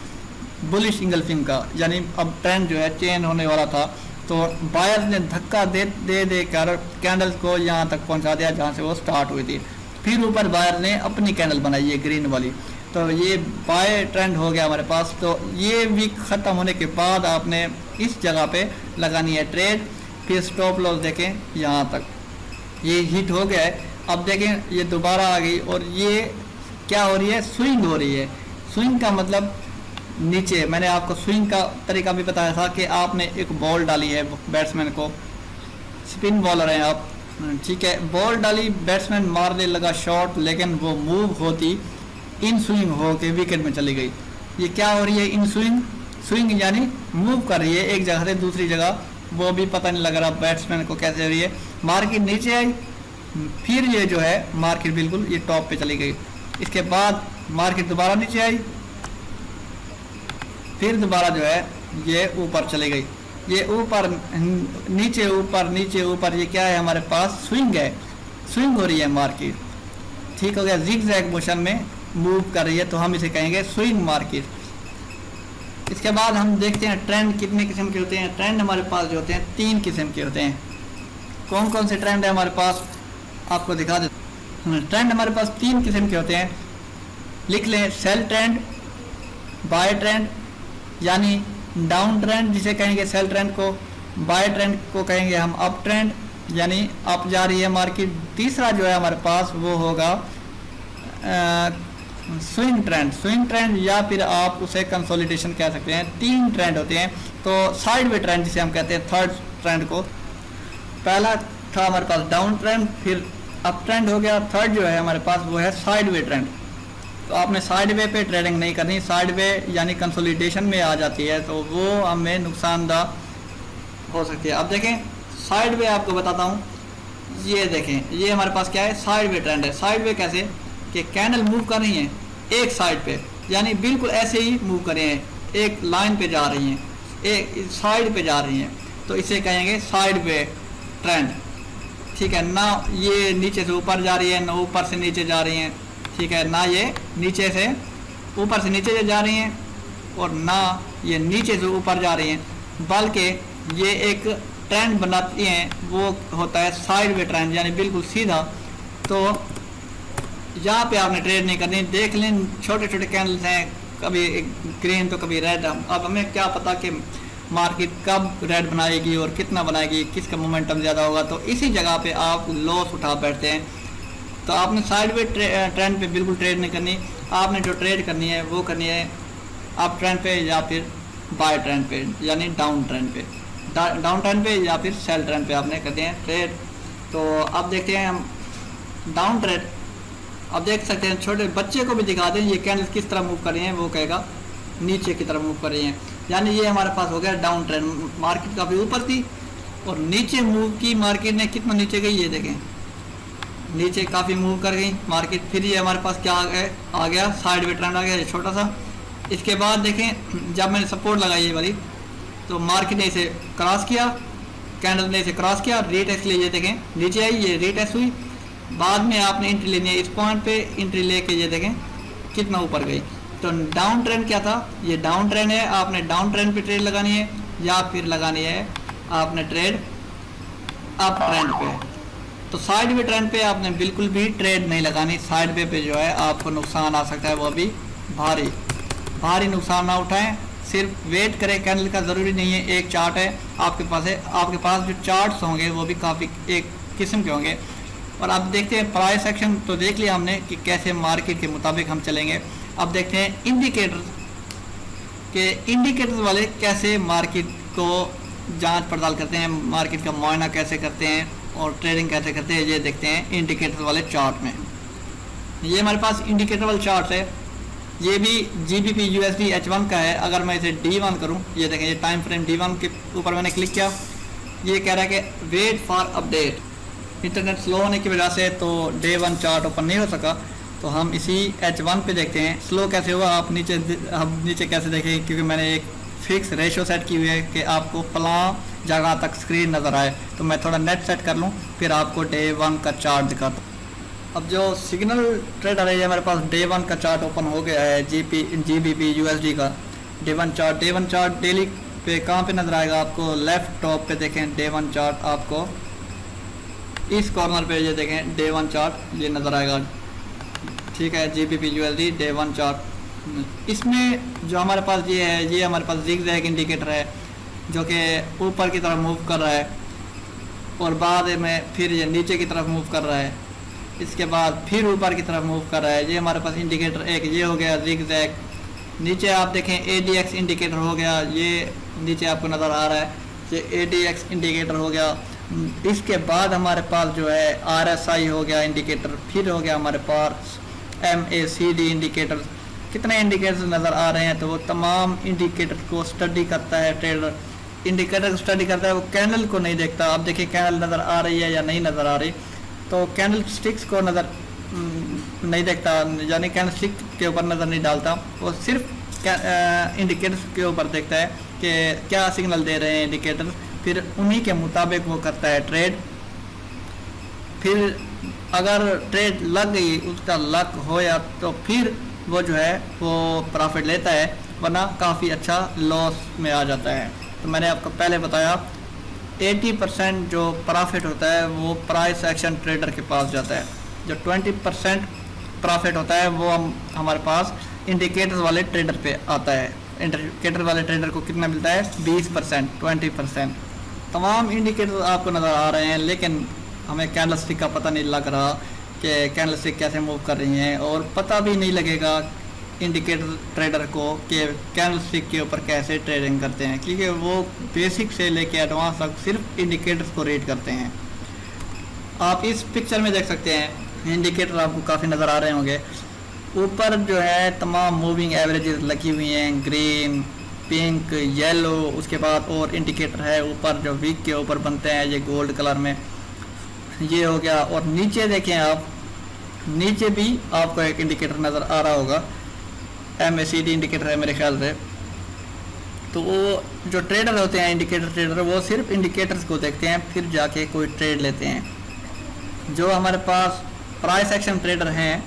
बुलिश इंगल्फिंग का, यानी अब ट्रेंड जो है चेंज होने वाला था। तो बायर ने धक्का दे कर कैंडल को यहाँ तक पहुँचा दिया जहाँ से वो स्टार्ट हुई थी। फिर ऊपर बायर ने अपनी कैंडल बनाई है ग्रीन वाली, तो ये बाय ट्रेंड हो गया हमारे पास। तो ये वीक ख़त्म होने के बाद आपने इस जगह पे लगानी है ट्रेड। फिर स्टॉप लॉस देखें यहाँ तक, ये हिट हो गया है। अब देखें ये दोबारा आ गई और ये क्या हो रही है, स्विंग हो रही है। स्विंग का मतलब नीचे, मैंने आपको स्विंग का तरीका भी बताया था कि आपने एक बॉल डाली है, बैट्समैन को, स्पिन बॉलर हैं आप, ठीक है, बॉल डाली, बैट्समैन मारने लगा शॉट, लेकिन वो मूव होती इन स्विंग हो के विकेट में चली गई। ये क्या हो रही है, इन स्विंग, स्विंग यानी मूव कर रही है एक जगह से दूसरी जगह, वो भी पता नहीं लग रहा बैट्समैन को कैसे हो रही है। मार्केट नीचे आई, फिर ये जो है मार्केट बिल्कुल ये टॉप पे चली गई। इसके बाद मार्केट दोबारा नीचे आई, फिर दोबारा जो है ये ऊपर चली गई। ये ऊपर नीचे ऊपर नीचे ऊपर, ये क्या है हमारे पास, स्विंग है, स्विंग हो रही है मार्केट, ठीक हो गया, जिग-जैग मोशन में मूव कर रही है, तो हम इसे कहेंगे स्विंग मार्केट। इसके बाद हम देखते हैं ट्रेंड कितने किस्म के होते हैं। ट्रेंड हमारे पास जो होते हैं 3 किस्म के होते हैं। कौन कौन से ट्रेंड है हमारे पास, आपको दिखा देते हैं। ट्रेंड हमारे पास 3 किस्म के होते हैं, लिख लें, सेल ट्रेंड, बाय ट्रेंड, यानी डाउन ट्रेंड जिसे कहेंगे सेल ट्रेंड को, बाय ट्रेंड को कहेंगे हम अप ट्रेंड, यानी अप जा रही है मार्केट। तीसरा जो है हमारे पास वो होगा स्विंग ट्रेंड, स्विंग ट्रेंड या फिर आप उसे कंसोलिडेशन कह सकते हैं। 3 ट्रेंड होते हैं। तो साइड वे ट्रेंड जिसे हम कहते हैं थर्ड ट्रेंड को, पहला था हमारे पास डाउन ट्रेंड, फिर अप ट्रेंड हो गया, थर्ड जो है हमारे पास वो है साइड वे ट्रेंड। तो आपने साइड वे पे ट्रेडिंग नहीं करनी, साइड वे यानी कंसोलिडेशन में आ जाती है तो वो हमें नुकसानदाह हो सकती है। अब देखें साइड वे, आपको बताता हूँ, ये देखें ये हमारे पास क्या है, साइड वे ट्रेंड है। साइड वे कैसे कि कैंडल मूव कर रही हैं एक साइड पे, यानी बिल्कुल ऐसे ही मूव कर रहे हैं, एक लाइन पे जा रही हैं, एक साइड पे जा रही हैं, तो इसे कहेंगे साइड वे ट्रेंड। ठीक है ना, ये नीचे से ऊपर जा रही है, ना ऊपर से नीचे जा रही हैं, ठीक है ना, ये नीचे से ऊपर से नीचे जा रही हैं और ना ये नीचे से ऊपर जा रही हैं, बल्कि ये एक ट्रेंड बनाती हैं, वो होता है साइड वे ट्रेंड, यानी बिल्कुल सीधा। तो यहाँ पे आपने ट्रेड नहीं करनी। देख लें छोटे छोटे कैंडल्स हैं, कभी ग्रीन तो कभी रेड। अब हमें क्या पता कि मार्केट कब रेड बनाएगी और कितना बनाएगी, किसका मोमेंटम ज़्यादा होगा, तो इसी जगह पे आप लॉस उठा बैठते हैं। तो आपने साइड वे ट्रेंड पे बिल्कुल ट्रेड नहीं करनी। आपने जो ट्रेड करनी है वो करनी है अप ट्रेंड पे या फिर बाय ट्रेंड पे, यानी डाउन ट्रेंड पे, डाउन ट्रेंड पे या फिर सेल ट्रेंड पे आपने करते हैं ट्रेड। तो अब देखते हैं हम डाउन ट्रेंड। अब देख सकते हैं, छोटे बच्चे को भी दिखा दें ये कैंडल किस तरह मूव कर रही हैं, वो कहेगा नीचे की तरफ मूव कर रही हैं, यानी ये हमारे पास हो गया डाउन ट्रेंड। मार्केट काफ़ी ऊपर थी और नीचे मूव की मार्केट ने, कितना नीचे गई ये देखें, नीचे काफ़ी मूव कर गई मार्केट। फिर ये हमारे पास क्या आ गया, साइड वे ट्रेंड आ गया, ये छोटा सा। इसके बाद देखें जब मैंने सपोर्ट लगाई ये वाली, तो मार्केट ने इसे क्रॉस किया, कैंडल ने इसे क्रॉस किया, रीटेस्ट लिए ये देखें नीचे आई, ये रीटेस्ट हुई। बाद में आपने एंट्री लेनी है इस पॉइंट पे, एंट्री लेके ये देखें कितना ऊपर गई। तो डाउन ट्रेंड क्या था, ये डाउन ट्रेंड है, आपने डाउन ट्रेंड पे ट्रेड लगानी है या फिर लगानी है आपने ट्रेड अप ट्रेंड पे। तो साइड वे ट्रेंड पे आपने बिल्कुल भी ट्रेड नहीं लगानी। साइड वे पे जो है आपको नुकसान आ सकता है, वो भी भारी नुकसान ना उठाएं, सिर्फ वेट करें। कैंडल का ज़रूरी नहीं है एक चार्ट है आपके पास, है आपके पास जो चार्ट्स होंगे वो भी काफ़ी एक किस्म के होंगे। और अब देखते हैं प्राइस एक्शन, तो देख लिया हमने कि कैसे मार्केट के मुताबिक हम चलेंगे। अब देखते हैं इंडिकेटर के, इंडिकेटर्स वाले कैसे मार्केट को जांच पड़ताल करते हैं, मार्केट का मुआयना कैसे करते हैं और ट्रेडिंग कैसे करते हैं, ये देखते हैं इंडिकेटर वाले चार्ट में। ये हमारे पास इंडिकेटर वाले चार्ट है, ये भी GBP USD H1 का है। अगर मैं इसे D1 करूं, ये देखें ये टाइम फ्रेम D1 के ऊपर मैंने क्लिक किया, ये कह रहा है कि wait for update. Internet slow होने की वजह से तो Day 1 चार्ट ओपन नहीं हो सका, तो हम इसी H1 पे देखते हैं स्लो कैसे हुआ। आप नीचे कैसे देखें, क्योंकि मैंने एक फिक्स रेशो सेट की हुई है कि आपको फलां जगह तक स्क्रीन नज़र आए। तो मैं थोड़ा नेट सेट कर लूँ, फिर आपको Day 1 का चार्ट दिखाता हूँ। अब जो सिग्नल ट्रेडर है, हमारे पास Day 1 का चार्ट ओपन हो गया है, GBP USD का Day 1 chart. Day 1 chart daily पे कहाँ पे नज़र आएगा आपको, लेफ्ट टॉप पे देखें Day 1 चार्ट, आपको इस कॉर्नर पे ये देखें Day 1 चार्ट ये नज़र आएगा। ठीक है, GBP USD Day 1 चार्ट। इसमें जो हमारे पास ये है, ये हमारे पास ज़िगज़ैग इंडिकेटर है जो कि ऊपर की तरफ मूव कर रहा है और बाद में फिर ये नीचे की तरफ मूव कर रहा है, इसके बाद फिर ऊपर की तरफ मूव कर रहा है। ये हमारे पास इंडिकेटर एक ये हो गया ज़िगज़ैग। नीचे आप देखें ADX इंडिकेटर हो गया, ये नीचे आपको नज़र आ रहा है, ये ADX इंडिकेटर हो गया। इसके बाद हमारे पास जो है RSI हो गया इंडिकेटर, फिर हो गया हमारे पास MACD इंडिकेटर। कितने इंडिकेटर्स नज़र आ रहे हैं, तो वो तमाम इंडिकेटर को स्टडी करता है ट्रेडर। इंडिकेटर को स्टडी करता है, वो कैंडल को नहीं देखता। अब देखिए कैंडल नज़र आ रही है या नहीं नज़र आ रही, तो कैंडल स्टिक्स को नज़र नहीं देखता, यानी कैंडल स्टिक के ऊपर नज़र नहीं डालता, वो सिर्फ इंडिकेटर्स के ऊपर देखता है कि क्या सिग्नल दे रहे हैं इंडिकेटर, फिर उन्हीं के मुताबिक वो करता है ट्रेड। फिर अगर ट्रेड लग गई, उसका लक हो या, तो फिर वो जो है वो प्रॉफिट लेता है, वरना काफ़ी अच्छा लॉस में आ जाता है। तो मैंने आपको पहले बताया 80% जो प्रॉफिट होता है वो प्राइस एक्शन ट्रेडर के पास जाता है, जो 20% प्रॉफिट होता है वो हमारे पास इंडिकेटर्स वाले ट्रेडर पे आता है। इंडिकेटर वाले ट्रेडर को कितना मिलता है 20%, 20%। तमाम इंडिकेटर आपको नज़र आ रहे हैं, लेकिन हमें कैंडल स्टिक का पता नहीं लग रहा कि कैंडल स्टिक कैसे मूव कर रही हैं, और पता भी नहीं लगेगा इंडिकेटर ट्रेडर को कि कैंडल स्टिक के ऊपर कैसे ट्रेडिंग करते हैं, क्योंकि वो बेसिक से लेके एडवांस तक सिर्फ इंडिकेटर्स को रीड करते हैं। आप इस पिक्चर में देख सकते हैं इंडिकेटर आपको काफ़ी नज़र आ रहे होंगे। ऊपर जो है तमाम मूविंग एवरेजेस लगी हुई हैं, ग्रीन, पिंक, येलो, उसके बाद और इंडिकेटर है ऊपर जो वीक के ऊपर बनते हैं, ये गोल्ड कलर में ये हो गया। और नीचे देखें आप, नीचे भी आपको एक इंडिकेटर नज़र आ रहा होगा, MACD इंडिकेटर है मेरे ख्याल से। तो वो जो ट्रेडर होते हैं इंडिकेटर ट्रेडर, वो सिर्फ इंडिकेटर्स को देखते हैं, फिर जाके कोई ट्रेड लेते हैं। जो हमारे पास प्राइस एक्शन ट्रेडर हैं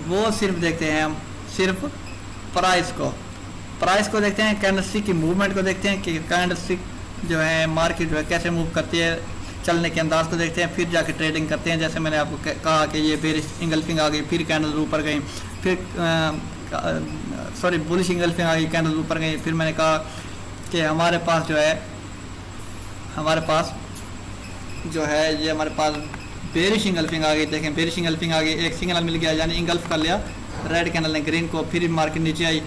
वो सिर्फ देखते हैं, हम सिर्फ प्राइस को देखते हैं, कैंडलस्टिक की मूवमेंट को देखते हैं कि कैंडलस्टिक जो है मार्केट जो है कैसे मूव करती है, चलने के अंदाज को देखते हैं, फिर जाके ट्रेडिंग करते हैं। जैसे मैंने आपको कहा कि ये बेरिश इंगल्फिंग आ गई, फिर कैंडल ऊपर गई, फिर बुलिश इंगल्फिंग आ गई, कैंडल ऊपर गई। फिर मैंने कहा कि हमारे पास ये हमारे पास बेरिश इंगल्फिंग आ गई। देखें बेरिश इंगल्फिंग आ गई, एक सिग्नल मिल गया यानी इंगल्फ कर लिया रेड कैंडल ने ग्रीन को, फिर मार्केट नीचे आई।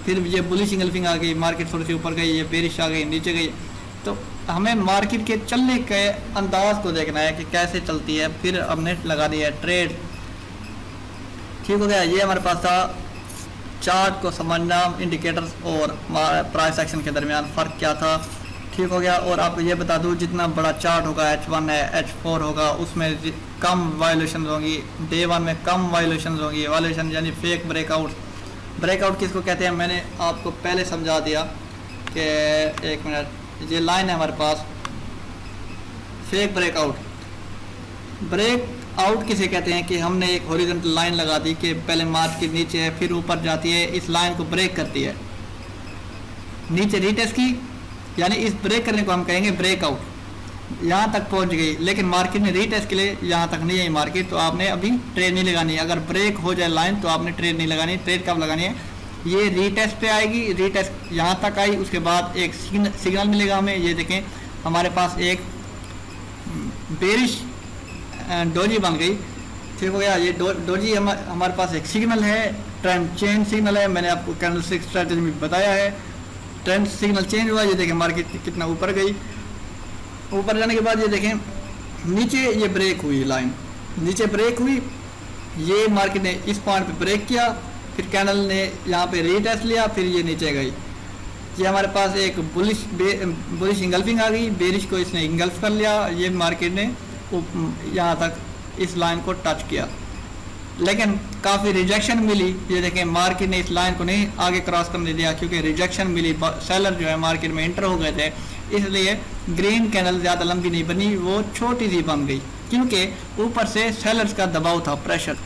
फिर ये बुलिश इंगल्फिंग आ गई, मार्केट थोड़ी सी ऊपर गई, ये बेरिश आ गई नीचे गई। तो हमें मार्केट के चलने के अंदाज को देखना है कि कैसे चलती है, फिर हमने लगा दिया है ट्रेड। ठीक हो गया। ये हमारे पास था चार्ट को समझना, इंडिकेटर्स और प्राइस एक्शन के दरमियान फ़र्क क्या था। ठीक हो गया। और आपको ये बता दूं, जितना बड़ा चार्ट होगा H1 है, H4 होगा, उसमें कम वायलेशन होंगी। डे 1 में कम वायलेशन होंगी। वायलेशन यानी फेक ब्रेकआउट किसको कहते हैं मैंने आपको पहले समझा दिया कि एक मिनट, ये लाइन है हमारे पास, फेक ब्रेकआउट किसे कहते हैं कि हमने एक हॉरिजॉन्टल लाइन लगा दी कि पहले मार्केट नीचे है फिर ऊपर जाती है, इस लाइन को ब्रेक करती है, नीचे रीटेस्ट की, यानी इस ब्रेक करने को हम कहेंगे ब्रेकआउट। यहाँ तक पहुँच गई लेकिन मार्केट में रीटेस्ट के लिए यहाँ तक नहीं आई मार्केट, तो आपने अभी ट्रेड नहीं लगानी। अगर ब्रेक हो जाए लाइन तो आपने ट्रेड नहीं लगानी। ट्रेड कब लगानी है, ये रीटेस्ट पे आएगी, रीटेस्ट यहाँ तक आई, उसके बाद एक सिग्नल मिलेगा हमें। ये देखें हमारे पास एक बेरिश डोजी बन गई। ठीक हो गया। ये डोजी हमारे पास एक सिग्नल है, ट्रेंड चेंज सिग्नल है, मैंने आपको कैंडलस्टिक स्ट्रेटजी में बताया है। ट्रेंड सिग्नल चेंज हुआ, ये देखें मार्केट कितना ऊपर गई। ऊपर जाने के बाद ये देखें नीचे ये ब्रेक हुई, लाइन नीचे ब्रेक हुई, ये मार्केट ने इस पॉइंट पे ब्रेक किया, फिर कैंडल ने यहाँ पे रीटेस्ट लिया, फिर ये नीचे गई। ये हमारे पास एक बुलिश इंगल्फिंग आ गई, बेरिश को इसने इंगल्फ कर लिया, ये मार्केट ने यहाँ तक इस लाइन को टच किया, लेकिन काफ़ी रिजेक्शन मिली। ये देखें मार्केट ने इस लाइन को नहीं आगे क्रॉस करने दिया क्योंकि रिजेक्शन मिली, सेलर जो है मार्केट में एंटर हो गए थे, इसलिए ग्रीन कैंडल ज़्यादा लंबी नहीं बनी, वो छोटी सी बन गई क्योंकि ऊपर से सेलर्स का दबाव था, प्रेशर।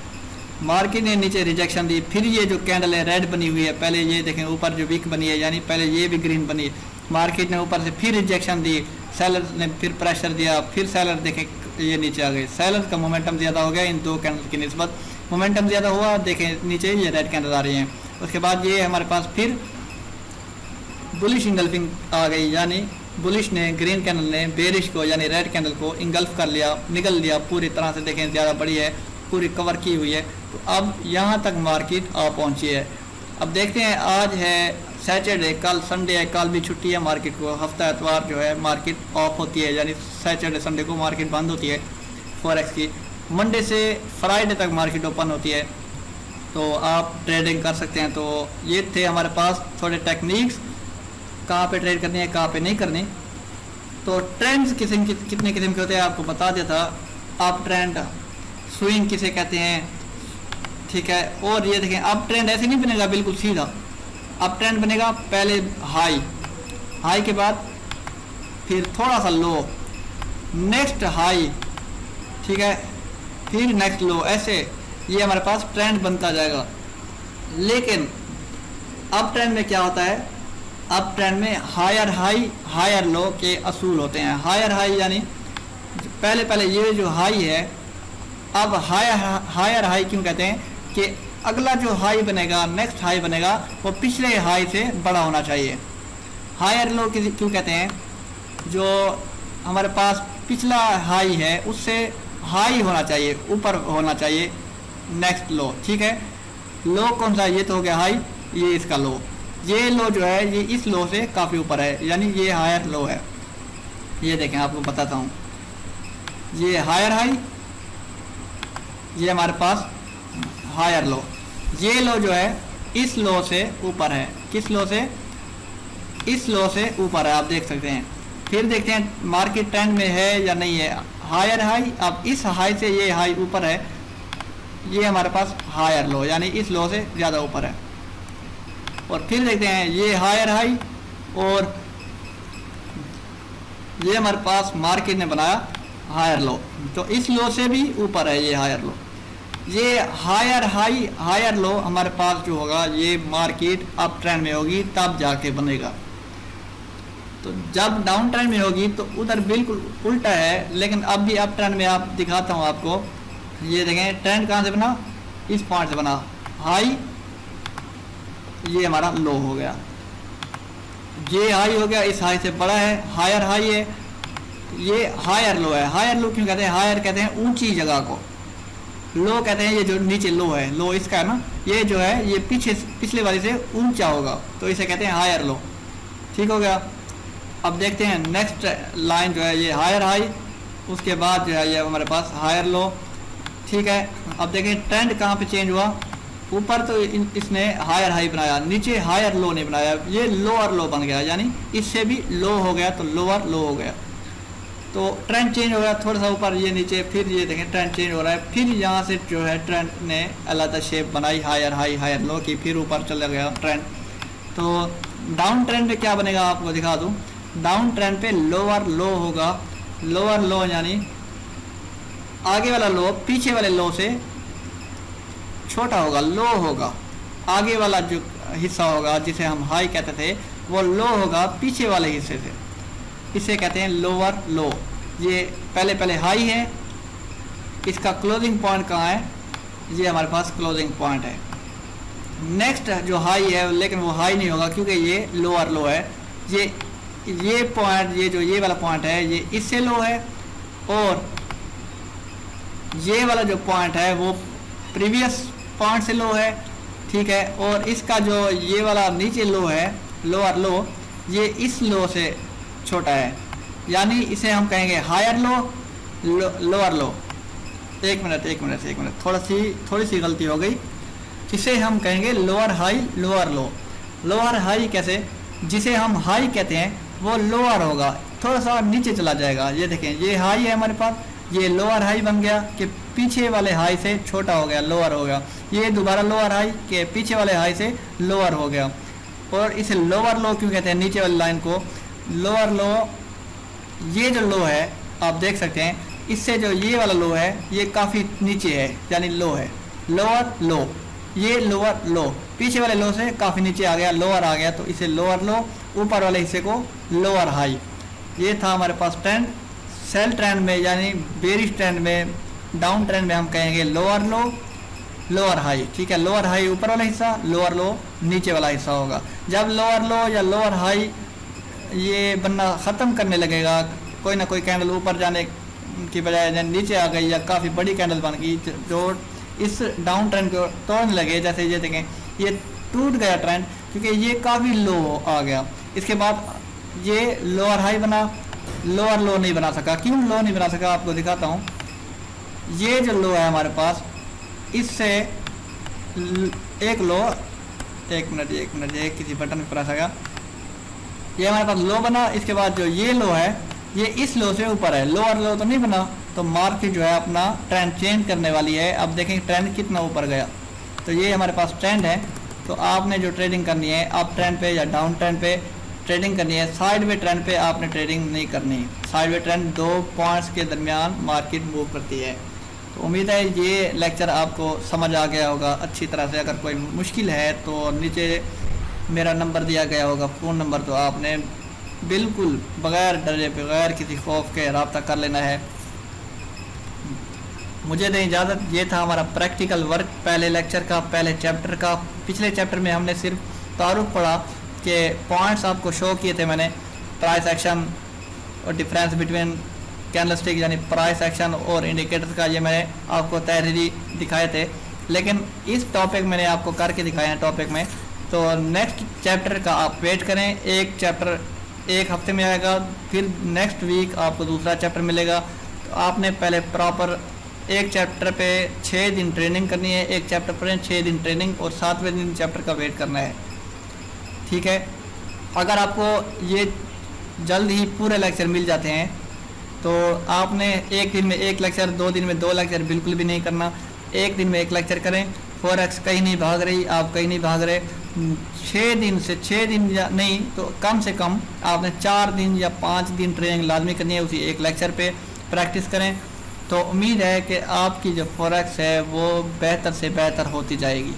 मार्केट ने नीचे रिजेक्शन दी, फिर ये जो कैंडल है रेड बनी हुई है, पहले ये देखें ऊपर जो वीक बनी है, यानी पहले ये भी ग्रीन बनी है, मार्केट ने ऊपर से फिर रिजेक्शन दी, सेलर ने फिर प्रेशर दिया, फिर सेलर देखें ये नीचे आ गए। सेलर का मोमेंटम ज़्यादा हो गया इन दो कैंडल की निस्बत, मोमेंटम ज़्यादा हुआ, देखें नीचे ये रेड कैंडल आ रही हैं। उसके बाद ये हमारे पास फिर बुलिश इंगल्फिंग आ गई, यानी बुलिश ने ग्रीन कैंडल ने बेरिश को यानी रेड कैंडल को इंगल्फ कर लिया, निगल लिया पूरी तरह से। देखें ज़्यादा बड़ी है, पूरी कवर की हुई है। तो अब यहाँ तक मार्केट आ पहुँची है। अब देखते हैं, आज है सैटरडे, कल संडे है, कल भी छुट्टी है मार्केट को, हफ्ता एतवार जो है मार्केट ऑफ होती है, यानी सैटरडे संडे को मार्केट बंद होती है फॉरेक्स की। मंडे से फ्राइडे तक मार्केट ओपन होती है, तो आप ट्रेडिंग कर सकते हैं। तो ये थे हमारे पास थोड़े टेक्निक्स, कहाँ पे ट्रेड करनी है कहाँ पे नहीं करनी। तो ट्रेंड्स कितने किस्म के होते हैं आपको बता दिया था। अप ट्रेंड, स्विंग किसे कहते हैं, ठीक है। और ये देखें अप ट्रेंड ऐसे नहीं बनेगा बिल्कुल सीधा, अप ट्रेंड बनेगा पहले हाई के बाद फिर थोड़ा सा लो, नेक्स्ट हाई, ठीक है, फिर नेक्स्ट लो, ऐसे ये हमारे पास ट्रेंड बनता जाएगा। लेकिन अप ट्रेंड में क्या होता है, अप ट्रेंड में हायर हाई हायर लो के असूल होते हैं। हायर हाई यानी पहले ये जो हाई है, अब हायर हाई क्यों कहते हैं कि अगला जो हाई बनेगा, नेक्स्ट हाई बनेगा, वो पिछले हाई से बड़ा होना चाहिए। हायर लो क्यों कहते हैं? जो हमारे पास पिछला हाई है उससे हाई होना चाहिए, ऊपर होना चाहिए नेक्स्ट लो, ठीक है। लो कौन सा? ये तो हो गया हाई, ये इसका लो। ये लो जो है ये इस लो से काफ़ी ऊपर है, यानी ये हायर लो है। ये देखें, आपको बताता हूँ, ये हायर हाई, ये हमारे पास हायर लो। ये लो जो है इस लो से ऊपर है। किस लो से? इस लो से ऊपर है, आप देख सकते हैं। फिर देखते हैं मार्केट ट्रेंड में है या नहीं है। हायर हाई, अब इस हाई से ये हाई ऊपर है, ये हमारे पास हायर लो, यानी इस लो से ज़्यादा ऊपर है। और फिर देखते हैं ये हायर हाई, और ये हमारे पास मार्केट ने बनाया हायर लो, तो इस लो से भी ऊपर है ये हायर लो। ये हायर हाई हायर लो हमारे पास जो होगा, ये मार्केट अप ट्रेंड में होगी तब जाके बनेगा। तो जब डाउन ट्रेंड में होगी तो उधर बिल्कुल उल्टा है, लेकिन अब भी अप ट्रेंड में आप दिखाता हूँ आपको। ये देखें ट्रेंड कहाँ से बना? इस पॉइंट से बना। हाई, ये हमारा लो हो गया, ये हाई हो गया, इस हाई से बड़ा है, हायर हाई है, ये हायर लो है। हायर लो क्यों कहते हैं? हायर कहते हैं ऊंची जगह को, लो कहते हैं ये जो नीचे लो है, लो इसका है ना, ये जो है ये पिछले वाले से ऊंचा होगा, तो इसे कहते हैं हायर लो। ठीक हो गया। अब देखते हैं नेक्स्ट लाइन जो है ये हायर हाई, उसके बाद जो है ये हमारे पास हायर लो। ठीक है, अब देखें ट्रेंड कहाँ पे चेंज हुआ। ऊपर तो इसने हायर हाई बनाया, नीचे हायर लो नहीं बनाया, ये लोअर लो बन गया, यानी इससे भी लो हो गया तो लोअर लो हो गया। तो ट्रेंड चेंज हो गया, थोड़ा सा ऊपर ये नीचे, फिर ये देखें ट्रेंड चेंज हो रहा है। फिर यहाँ से जो है ट्रेंड ने अलग शेप बनाई, हायर हाई हायर लो की, फिर ऊपर चला गया ट्रेंड। तो डाउन ट्रेंड पे क्या बनेगा आपको दिखा दूँ। डाउन ट्रेंड पे लोअर लो होगा, लोअर लो यानी आगे वाला लो पीछे वाले लो से छोटा होगा, लो होगा। आगे वाला जो हिस्सा होगा जिसे हम हाई कहते थे, वो लो होगा पीछे वाले हिस्से से, इसे कहते हैं लोअर लो। ये पहले हाई है, इसका क्लोजिंग पॉइंट कहाँ है? ये हमारे पास क्लोजिंग पॉइंट है। नेक्स्ट जो हाई है, लेकिन वो हाई नहीं होगा क्योंकि ये लोअर लो है। ये पॉइंट, ये जो ये वाला पॉइंट है, ये इससे लो है, और ये वाला जो पॉइंट है वो प्रीवियस पॉइंट से लो है। ठीक है, और इसका जो ये वाला नीचे लो है, लोअर लो, ये इस लो से छोटा है, यानी इसे हम कहेंगे हायर लो, लोअर लो। एक मिनट, थोड़ी सी गलती हो गई। इसे हम कहेंगे लोअर हाई लोअर लो। लोअर हाई कैसे? जिसे हम हाई कहते हैं वो लोअर होगा, थोड़ा सा नीचे चला जाएगा। ये देखें, ये हाई है हमारे पास, ये लोअर हाई बन गया कि पीछे वाले हाई से छोटा हो गया, लोअर हो गया। ये दोबारा लोअर हाई के पीछे वाले हाई से लोअर हो गया। और इसे लोअर लो क्यों कहते हैं? नीचे वाली लाइन को लोअर लो। ये जो लो है आप देख सकते हैं, इससे जो ये वाला लो है ये काफ़ी नीचे है, यानी लो है, लोअर लो। ये लोअर लो पीछे वाले लो से काफ़ी नीचे आ गया, लोअर आ गया, तो इसे लोअर लो। ऊपर वाले हिस्से को लोअर हाई। ये था हमारे पास ट्रेंड। सेल ट्रेंड में यानी बेरिश ट्रेंड में, डाउन ट्रेंड में हम कहेंगे लोअर लो लोअर हाई। ठीक है, लोअर हाई ऊपर वाला हिस्सा, लोअर लो नीचे वाला हिस्सा होगा। जब लोअर लो या लोअर हाई ये बनना ख़त्म करने लगेगा, कोई ना कोई कैंडल ऊपर जाने की बजाय नीचे आ गई या काफ़ी बड़ी कैंडल बन गई जो इस डाउन ट्रेंड को तोड़ने लगे, जैसे ये देखें ये टूट गया ट्रेंड क्योंकि ये काफ़ी लो आ गया। इसके बाद ये लोअर हाई बना, लोअर लो नहीं बना सका। क्यों लो नहीं बना सका आपको दिखाता हूँ। ये जो लो है हमारे पास, इससे एक लो, एक मिनट ये किसी बटन पर प्रेस आ गया, ये हमारे पास लो बना। इसके बाद जो ये लो है ये इस लो से ऊपर है, लोअर लो तो नहीं बना, तो मार्केट जो है अपना ट्रेंड चेंज करने वाली है। अब देखें ट्रेंड कितना ऊपर गया। तो ये हमारे पास ट्रेंड है, तो आपने जो ट्रेडिंग करनी है अप ट्रेंड पे या डाउन ट्रेंड पे ट्रेडिंग करनी है। साइडवे ट्रेंड पे आपने ट्रेडिंग नहीं करनी। साइडवे ट्रेंड 2 पॉइंट्स के दरमियान मार्केट मूव करती है। तो उम्मीद है ये लेक्चर आपको समझ आ गया होगा अच्छी तरह से। अगर कोई मुश्किल है तो नीचे मेरा नंबर दिया गया होगा, फ़ोन नंबर, तो आपने बिल्कुल बग़ैर डरे बग़ैर किसी खौफ के रब्ता कर लेना है। मुझे दें इजाज़त। ये था हमारा प्रैक्टिकल वर्क पहले लेक्चर का, पहले चैप्टर का। पिछले चैप्टर में हमने सिर्फ तारुफ पढ़ा कि पॉइंट्स आपको शो किए थे मैंने, प्राइस एक्शन और डिफरेंस बिटवीन कैंडलस्टिक यानी प्राइस एक्शन और इंडिकेटर्स का, ये मैंने आपको तहरीरी दिखाए थे। लेकिन इस टॉपिक मैंने आपको करके दिखाया है टॉपिक में। तो नेक्स्ट चैप्टर का आप वेट करें, एक चैप्टर एक हफ्ते में आएगा, फिर नेक्स्ट वीक आपको दूसरा चैप्टर मिलेगा। तो आपने पहले प्रॉपर एक चैप्टर पे 6 दिन ट्रेनिंग करनी है, एक चैप्टर पर 6 दिन ट्रेनिंग और 7वें दिन चैप्टर का वेट करना है, ठीक है। अगर आपको ये जल्द ही पूरे लेक्चर मिल जाते हैं तो आपने एक दिन में एक लेक्चर, 2 दिन में 2 लेक्चर बिल्कुल भी नहीं करना, एक दिन में एक लेक्चर करें। फॉरेक्स कहीं नहीं भाग रही, आप कहीं नहीं भाग रहे। 6 दिन या नहीं तो कम से कम आपने 4 दिन या 5 दिन ट्रेनिंग लाजमी करनी है, उसी एक लेक्चर पे प्रैक्टिस करें। तो उम्मीद है कि आपकी जो फॉरेक्स है वो बेहतर से बेहतर होती जाएगी।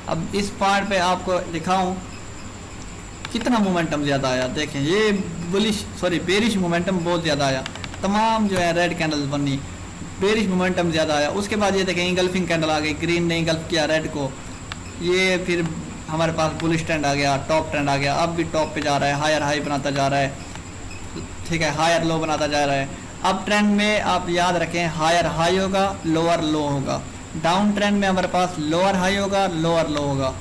अब इस पॉइंट पे आपको दिखाऊं कितना मोमेंटम ज़्यादा आया। देखें ये बेरिश मोमेंटम बहुत ज़्यादा आया, तमाम जो है रेड कैंडल्स बनी, बेरिश मोमेंटम ज़्यादा आया। उसके बाद ये देखें इंगल्फिंग कैंडल आ गई, ग्रीन ने इंगल्फ किया रेड को, ये फिर हमारे पास बुलिश ट्रेंड आ गया, टॉप ट्रेंड आ गया। अब भी टॉप पे जा रहा है, हायर हाई बनाता जा रहा है, ठीक है, हायर लो बनाता जा रहा है। अब ट्रेंड में आप याद रखें हायर हाई होगा, लोअर लो होगा। डाउन ट्रेंड में हमारे पास लोअर हाई होगा, लोअर लो होगा,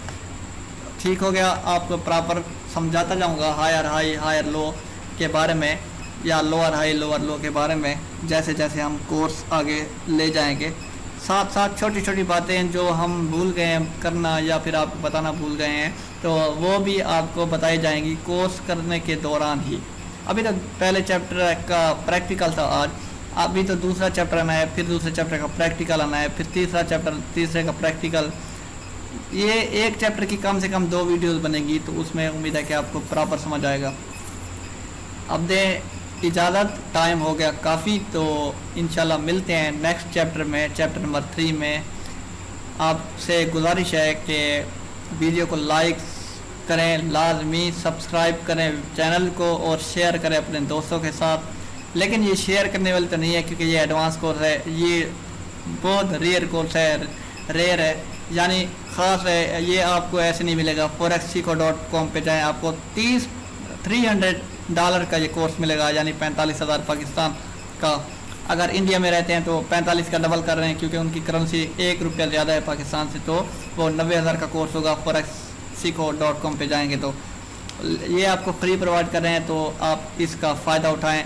ठीक हो गया। आपको प्रॉपर समझाता जाऊंगा हायर हाई हायर लो के बारे में या लोअर हाई लोअर लो के बारे में, जैसे जैसे हम कोर्स आगे ले जाएंगे। साथ साथ छोटी छोटी बातें जो हम भूल गए हैं करना या फिर आपको बताना भूल गए हैं तो वो भी आपको बताई जाएंगी कोर्स करने के दौरान ही। अभी तो पहले चैप्टर का प्रैक्टिकल था आज, अभी तो दूसरा चैप्टर आना है, फिर दूसरे चैप्टर का प्रैक्टिकल आना है, फिर तीसरा चैप्टर तीसरे का प्रैक्टिकल। ये एक चैप्टर की कम से कम 2 वीडियोस बनेगी, तो उसमें उम्मीद है कि आपको प्रॉपर समझ आएगा। अब दे इजाज़त, टाइम हो गया काफ़ी, तो इंशाल्लाह मिलते हैं नेक्स्ट चैप्टर में, चैप्टर नंबर 3 में। आपसे गुजारिश है कि वीडियो को लाइक करें, लाजमी सब्सक्राइब करें चैनल को और शेयर करें अपने दोस्तों के साथ। लेकिन ये शेयर करने वाले तो नहीं है क्योंकि ये एडवांस कोर्स है, ये बहुत रेयर कोर्स है, रेयर है यानी ख़ास है। ये आपको ऐसे नहीं मिलेगा। forexseco.com पे जाएं, आपको $300 का ये कोर्स मिलेगा, यानी 45,000 पाकिस्तान का। अगर इंडिया में रहते हैं तो 45 का डबल कर रहे हैं क्योंकि उनकी करेंसी 1 रुपया ज़्यादा है पाकिस्तान से, तो वो 90,000 का कोर्स होगा। forexseco.com पे जाएंगे तो ये आपको फ्री प्रोवाइड कर रहे हैं, तो आप इसका फ़ायदा उठाएं,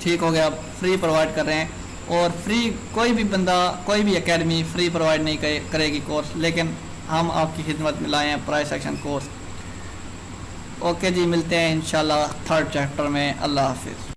ठीक हो गया। फ्री प्रोवाइड कर रहे हैं और फ्री कोई भी बंदा, कोई भी एकेडमी फ्री प्रोवाइड नहीं करेगी कोर्स, लेकिन हम आपकी खिदमत में लाए हैं प्राइस एक्शन कोर्स। ओके जी, मिलते हैं इंशाल्लाह 3rd चैप्टर में। अल्लाह हाफिज़।